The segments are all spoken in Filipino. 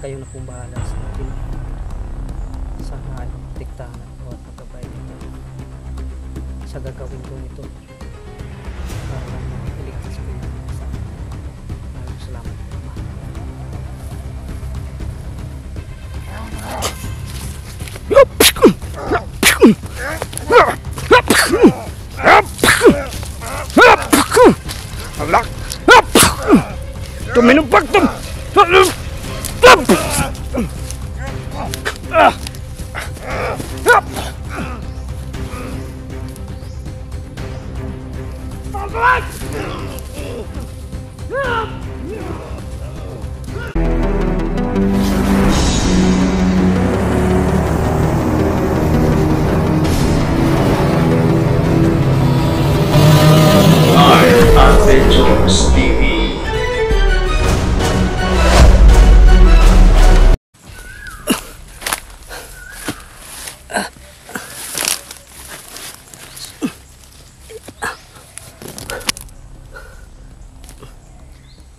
kayo na pong bahala sa atin. Sana ay protektahan ang bawat magkabay nito sa gagawin ko nito para iligtas ko yung sa akin. Maraming salamat po, Ama. Tuminumpak tum! Adventures TV.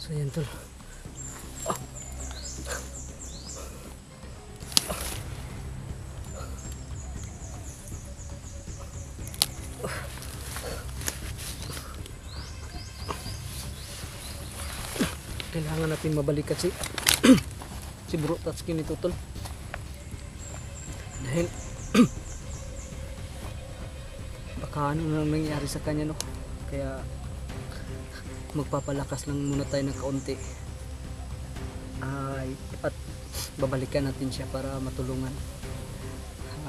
So yan tol. Kailangan natin mabalik kasi si Bro Tatsuki nito tol. Dahil baka ano na nangyari sa kanya no. Kaya magpapalakas lang muna tayo ng kaunti. At babalikan natin siya para matulungan.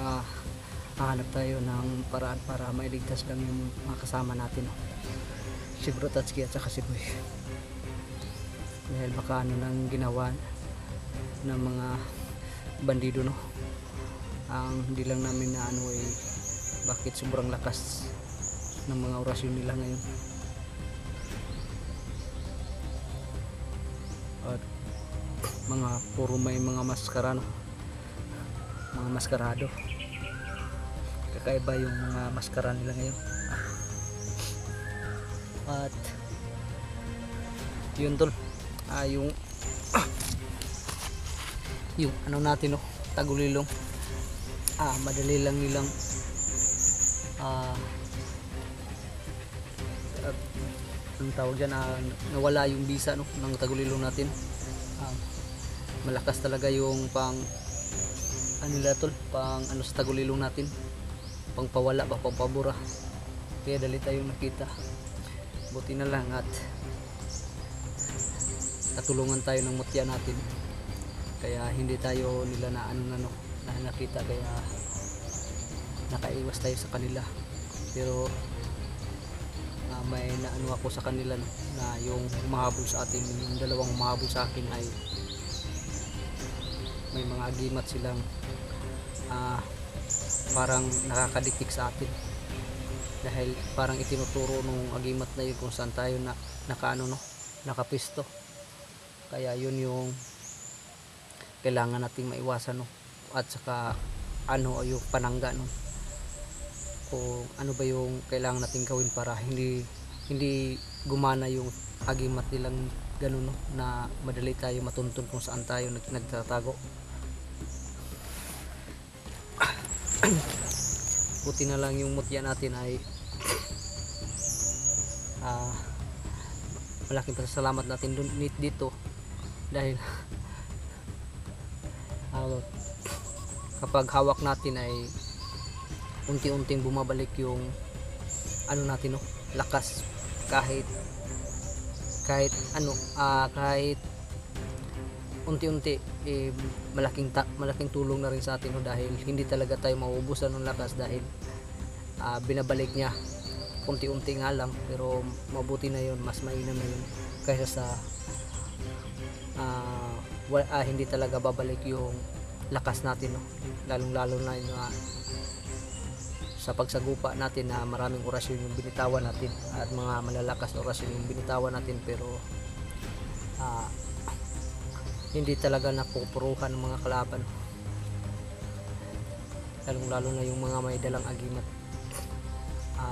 Hahanap tayo ng paraan para mailigtas lang yung mga kasama natin no. Si Bro Tatsuki at saka si Boy. Dahil baka ano nang ginawa ng mga bandido no. Ang hindi lang namin na ano ay bakit sobrang lakas ng mga orasyon nila ngayon. At mga puro may mga maskara no. Mga maskarado. Kakaiba yung mga maskara nila ngayon. At yun tol. Yung ano natin no, tagulilong. Madali lang nilang anong tawag dyan, nawala yung bisa no, ng tagulilong natin. Malakas talaga yung pang ano nila tol, pang ano sa tagulilong natin, pang pawala ba, pang pabura. Kaya dali tayong nakita. Buti na lang at natulungan tayo ng mutya natin, kaya hindi tayo nila na ano na no, na nakita, kaya nakaiwas tayo sa kanila. Pero may naano ako sa kanila no, na yung humahabol sa atin, yung dalawang humahabol sa akin ay may mga agimat silang parang nakakadiktik sa atin, dahil parang itinuturo nung agimat na yun kung saan tayo na nakaano no, nakapisto. Kaya yun yung kailangan nating maiwasan no. At saka ano yung panangga no, kung ano ba yung kailangan nating gawin para hindi gumana yung agimat nilang ganun no, na madali tayo matuntun kung saan tayo nagtatago. Buti na lang yung mutya natin ay malaking pasalamat natin dito, dahil kapag hawak natin ay unti-unting bumabalik yung ano natin no, lakas. Kahit unti-unti malaking tulong na rin sa atin no, dahil hindi talaga tayo mauubusan ng lakas, dahil binabalik niya unti-unti nga lang, pero mabuti na yun, mas mainam na yun kaysa sa hindi talaga babalik yung lakas natin no? Lalong-lalo na yung sa pagsagupa natin na maraming orasyon yung binitawan natin at mga malalakas na orasyon yung binitawan natin, pero hindi talaga napupuruhan ng mga kalaban, lalong-lalo na yung mga may dalang agimat.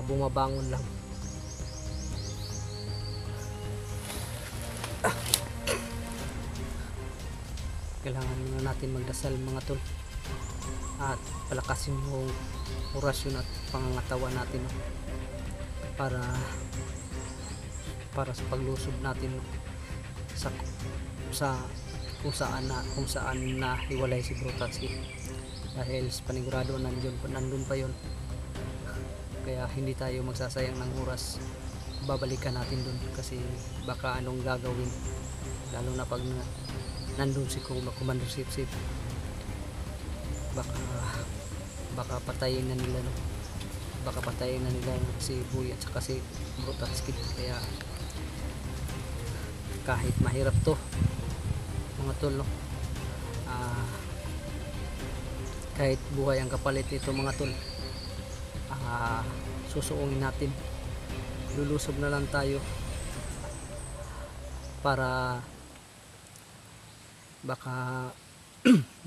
Bumabangon lang. kailangan na natin magdasal mga tol, at palakasin yung orasyon at pangangatawan natin, no? para sa paglusob natin, no? sa kung saan na hiwalay si Bro Tatsuki, dahil panigurado nandun pa yon. Kaya hindi tayo magsasayang ng oras, babalikan natin dun, kasi baka anong gagawin, lalo na pag nandun si Commander Sip, baka patayin na nila, no? Baka patayin na nila si Buy at saka si Bro Tatsuki. Kaya kahit mahirap to mga tol, no? Kahit buhay ang kapalit nito mga tol, susuungin natin, lulusob na lang tayo para baka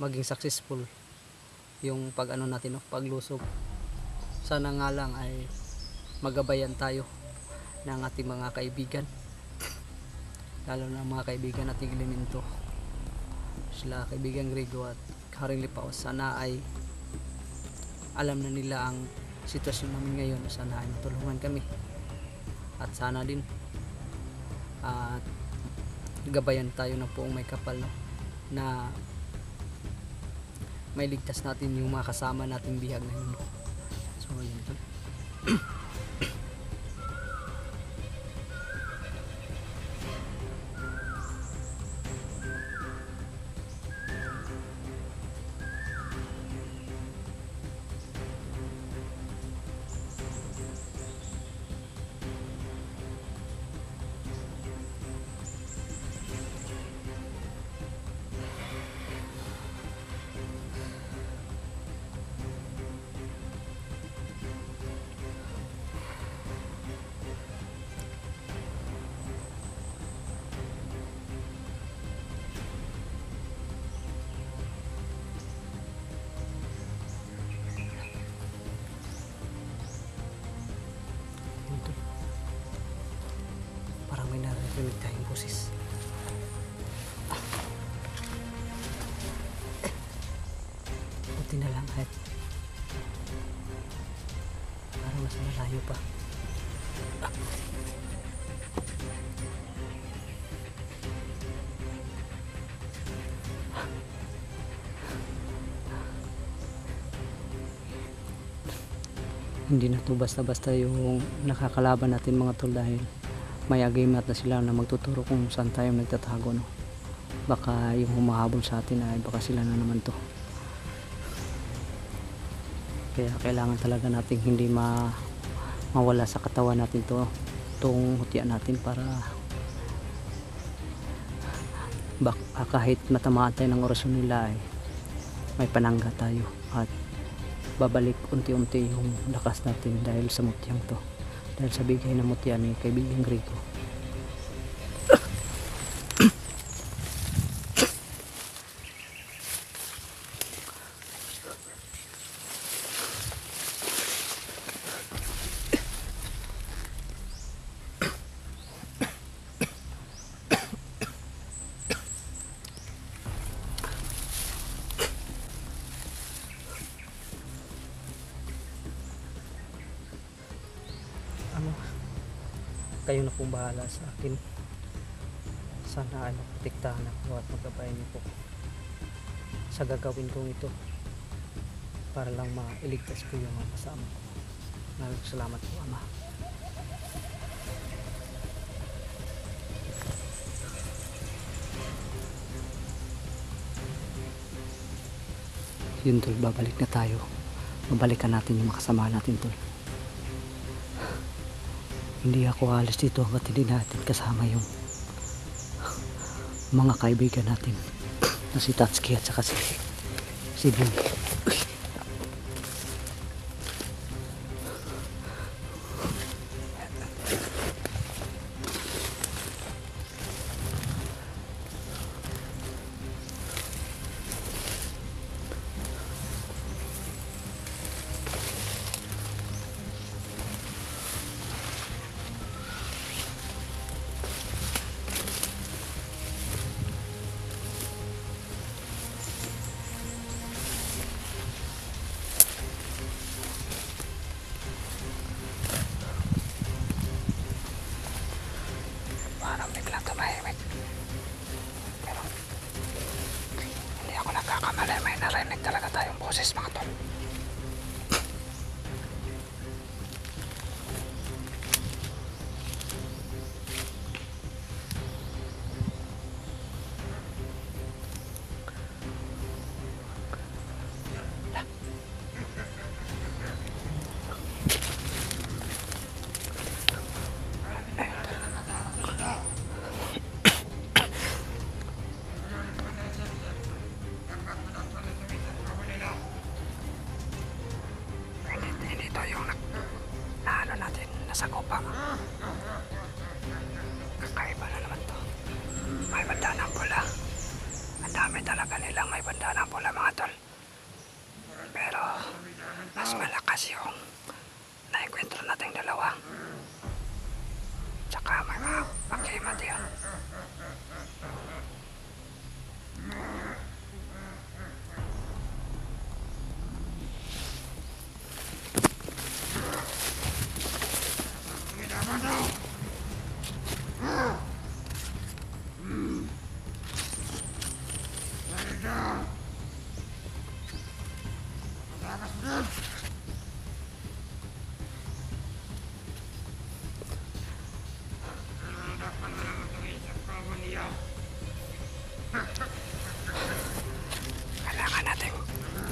maging successful yung pag ano natin, no? Paglusob. Sana nga lang ay magabayan tayo ng ating mga kaibigan, lalo na mga kaibigan nating elemento, sila kaibigan Grego at Haring Lipaos. Sana ay alam na nila ang sitwasyon namin ngayon, sana ay matulungan kami, at sana din at gabayan tayo ng buong may kapal, no? Na may ligtas natin yung mga kasama nating bihag na yun, no? So yun to. Parang may narinig tayong boses. Buti na lang at parang mas malayo pa. Hindi na to basta-basta yung nakakalaban natin mga tol, dahil may agreement na sila na magtuturo kung saan tayo nagtatago, no? Baka yung humahabol sa atin ay baka sila na naman to. Kaya kailangan talaga nating hindi mawala sa katawan natin itong hutian natin, para kahit matamaan tayo ng orasyon nila ay may panangga tayo at babalik unti-unti yung lakas natin dahil sa mutyang to, dahil sa bigay na mutya ni kaibigang Grego. Kayo na pong bahala sa akin. Sana ay maprotektahan ako at magabayan niyo po sa gagawin kong ito, para lang mailigtas ko yung mga kasama ko. Maraming salamat po, Ama. Yun tol, babalik na tayo. Babalikan natin yung mga kasama natin tol. Hindi ako alis dito hanggat hindi natin kasama yung mga kaibigan natin na si Tatsuki at saka si Buy. lang biglang tumahimik. Pero hindi ako nagkakamali, may narinig talaga tayong boses mga tol. Ito yung naano natin, nasa kopa. Kakaiba na naman to. May bandanang pula. Ang dami talaga nilang may bandanang pula mga tol. Pero mas malakas yung naikwentro nating dalawa. Tsaka may mga pakimat yun. Kailangan natin,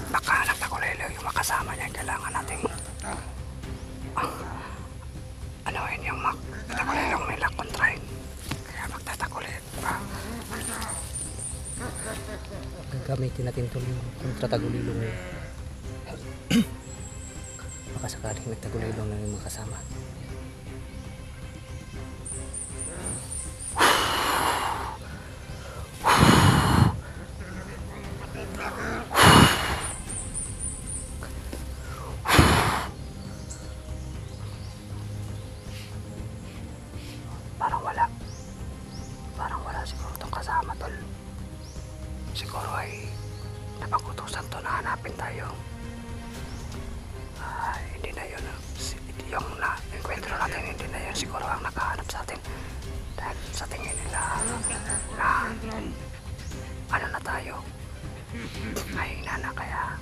baka nagtakulilo yung makasama niya, kailangan natin anuhin yung magtakulilong nila kontrahin. Kaya magtatakulit pa. Gagamitin natin ito yung kontratagulilong nila. Baka sakaling nagtagulilong na yung makasama. Parang wala siguro itong kasama tol. Siguro ay napakutusan to na hanapin tayo. Hindi na yun yung na-encuentro natin, hindi na yun siguro ang nakahanap sa atin. Dahil sa tingin nila na ano na tayo, mahina na, kaya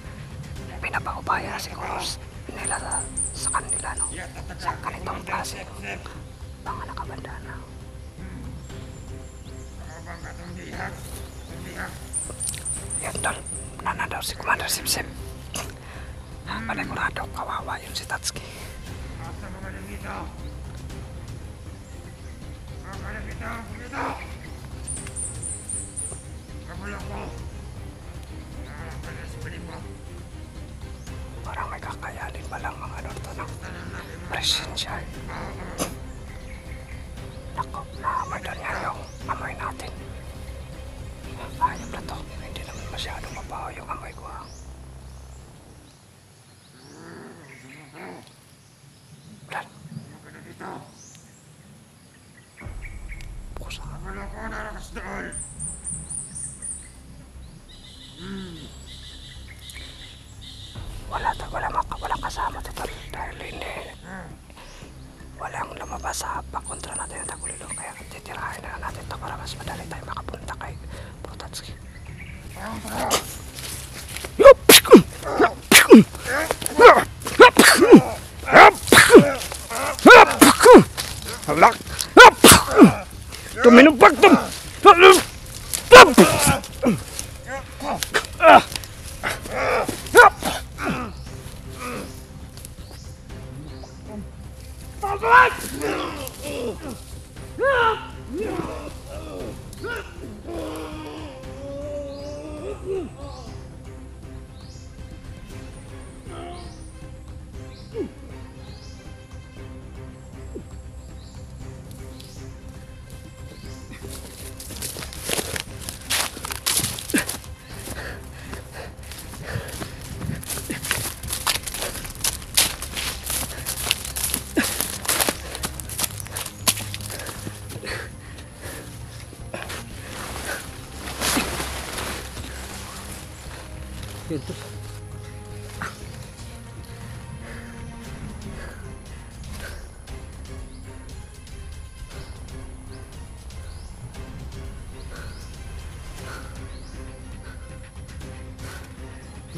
pinapaubaya siguro nila sa kanila, no? Sa ganitong klase mga nakabandana. Yan tol, nanadaw si Commander Sipsip. Panigurado, kawawa yun si Tatsuki. Parang may kakayanin pa lang mga norto ng presensya. Nako, naamoy doon nga yung amoy natin. Ayop na to, hindi naman masyadong mabaho yung amoy ko. Brad, pusa. Walang kasama dito dahil hindi walang lumabas sa pakontra natin ng tagulilo, kaya titirahin na natin ito para mas madali tayo makapunta kay Protatsuki. Tuminumpak to! Yun to.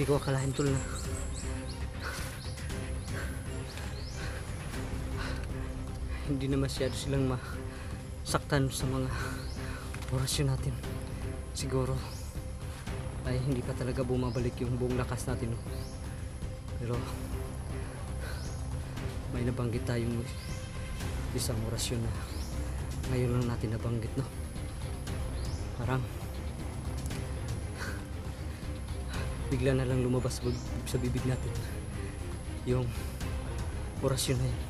Hindi ko akalain tol na hindi na masyado silang masaktan sa mga orasyon natin. Siguro ay hindi pa talaga bumabalik yung buong lakas natin, no? Pero may nabanggit tayong isang orasyon na ngayon lang natin nabanggit, no? Parang bigla na lang lumabas sa bibig natin yung orasyon na yun.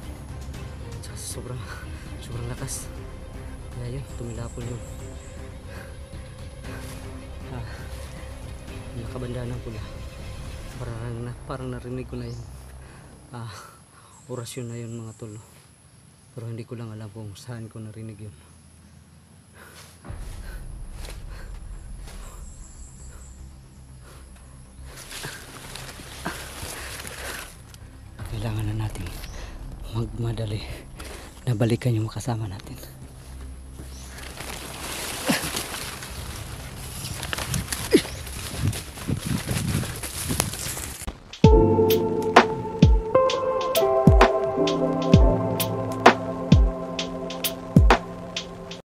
Tsaka sobrang lakas. Kaya yun, tumilapon yung nakabanda ng pula. Parang narinig ko na yun orasyon na yun mga tol, no? Pero hindi ko lang alam kung saan ko narinig yun. Kailangan na natin magmadali na balikan yung kasama natin.